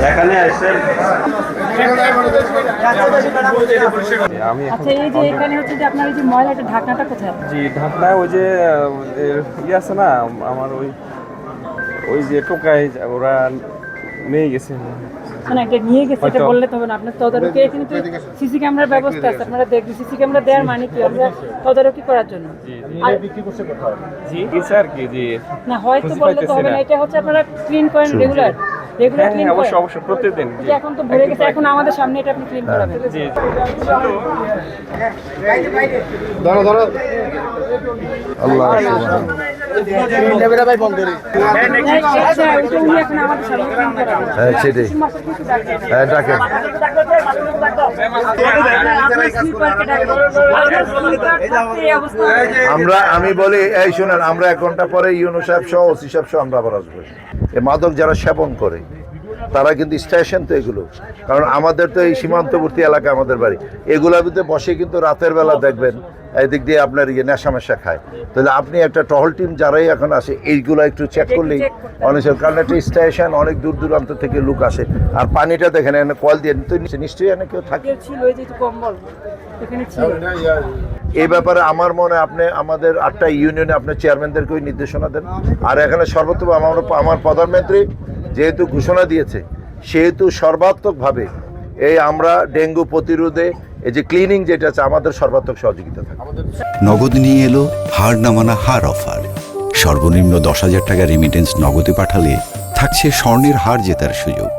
এখানে আসছেন আচ্ছা, এই যে এখানে হচ্ছে যে আপনার এই যে ময়লাটা ঢাকনাটা কোথায়? জি, ঢাকনা ওই যে ইয়ে আছে না, আমার ওই ওই যে টোকাই ওরা নিয়ে গেছে। না, এটা নিয়ে গেছে এটা বললে তো হবে না। আপনার তদারকি এখানে তো সিসি ক্যামেরার ব্যবস্থা আছে, আপনারা দেখবেন। সিসি ক্যামেরা দেওয়ার মানে কি, আমরা তদারকি করার জন্য। আর জি স্যার কি জি না হয়তো বললে তো হবে না, এটা হচ্ছে আপনারা ক্লিন করেন রেগুলার ক্লিন করেন। অবশ্যই অবশ্যই প্রতিদিন। এখন তো ভরে গেছে, এখন আমাদের সামনে এটা আপনি ক্লিন করাবেন। জি ধরো ধরো আল্লাহ ভাই বন্ধ রে আচ্ছা, ওইটা উনি এখন আমাদের সামনে ক্লিন করাবেন। হ্যাঁ সেটাই হ্যাঁ ডাকেন আমি বলি এই শুনেন, আমরা 1 ঘন্টা পরে ইউনো সাহেব সহ ওসি সাহেব সহ আমরা আবার আসবো। এই মাদক যারা সেবন করে তারা কিন্তু স্টেশন তো এগুলো, কারণ আমাদের তো এই সীমান্তবর্তী এলাকা আমাদের বাড়ি, এগুলোর ভিতরে বসে কিন্তু রাতের বেলা দেখবেন এদিক দিয়ে আপনার নেশা মেশা খায়। তাহলে আপনি একটা টহল টিম যারাই এখন আসে এইগুলো একটু চেক করলেই অনেক, কারণ একটা স্টেশন অনেক দূর দূরান্ত থেকে লোক আসে। আর পানিটা দেখেন এখানে কল দিয়ে তো নিশ্চয়ই এখানে কেউ থাকে এই ব্যাপারে আমার মনে হয় আপনি আমাদের 8টা ইউনিয়নে আপনার চেয়ারম্যানদেরকে ওই নির্দেশনা দেন। আর এখানে সর্বোত্তম আমার প্রধানমন্ত্রী যেহেতু ঘোষণা দিয়েছে সেহেতু সর্বাত্মকভাবে এই আমরা ডেঙ্গু প্রতিরোধে এই যে ক্লিনিং যেটা আছে আমাদের সর্বাত্মক সহযোগিতা থাকে। নগদ নিয়ে এলো হার নামানা হার অফার। সর্বনিম্ন 10,000 টাকা রেমিটেন্স নগদে পাঠালে থাকছে স্বর্ণের হার জেতার সুযোগ।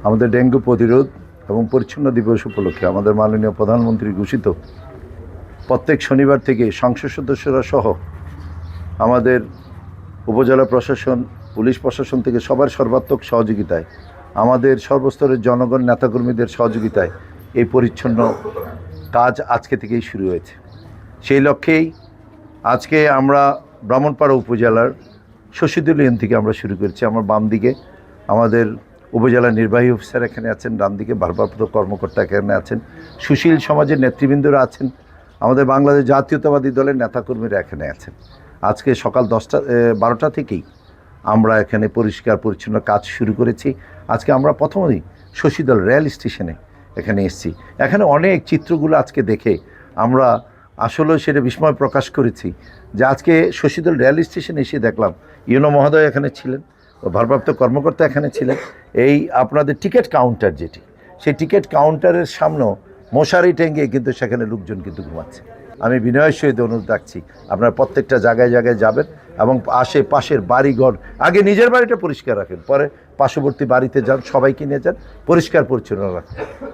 আমাদের ডেঙ্গু প্রতিরোধ এবং পরিচ্ছন্ন দিবস উপলক্ষে আমাদের মাননীয় প্রধানমন্ত্রী ঘোষিত প্রত্যেক শনিবার থেকে সংসদ সদস্যরা সহ আমাদের উপজেলা প্রশাসন, পুলিশ প্রশাসন থেকে সবার সর্বাত্মক সহযোগিতায়, আমাদের সর্বস্তরের জনগণ নেতাকর্মীদের সহযোগিতায় এই পরিচ্ছন্ন কাজ আজকে থেকেই শুরু হয়েছে। সেই লক্ষ্যেই আজকে আমরা ব্রাহ্মণপাড়া উপজেলার শশীদুল ইউনিয়ন থেকে আমরা শুরু করেছি। আমার বাম দিকে আমাদের উপজেলা নির্বাহী অফিসার এখানে আছেন, ডান দিকে ভারপ্রাপ্ত কর্মকর্তা এখানে আছেন, সুশীল সমাজের নেতৃবৃন্দরা আছেন, আমাদের বাংলাদেশ জাতীয়তাবাদী দলের নেতাকর্মীরা এখানে আছেন। আজকে সকাল 12টা থেকেই আমরা এখানে পরিষ্কার পরিচ্ছন্ন কাজ শুরু করেছি। আজকে আমরা প্রথমেই শশীদল রেল স্টেশনে এখানে এসেছি। এখানে অনেক চিত্রগুলো আজকে দেখে আমরা আসলে সেটা বিস্ময় প্রকাশ করেছি যে আজকে শশীদল রেল স্টেশনে এসে দেখলাম ইউনো মহোদয় এখানে ছিলেন, ভারপ্রাপ্ত কর্মকর্তা এখানে ছিলেন। এই আপনাদের টিকিট কাউন্টার যেটি, সেই টিকিট কাউন্টারের সামনেও মশারি টেঙ্গে কিন্তু সেখানে লোকজন কিন্তু ঘুমাচ্ছে। আমি বিনয়ের সহিত অনুরোধ রাখছি আপনারা প্রত্যেকটা জায়গায় জায়গায় যাবেন এবং আশেপাশের বাড়িঘর আগে নিজের বাড়িটা পরিষ্কার রাখেন, পরে পার্শ্ববর্তী বাড়িতে যান, সবাইকে নিয়ে যান, পরিষ্কার পরিচ্ছন্ন রাখেন।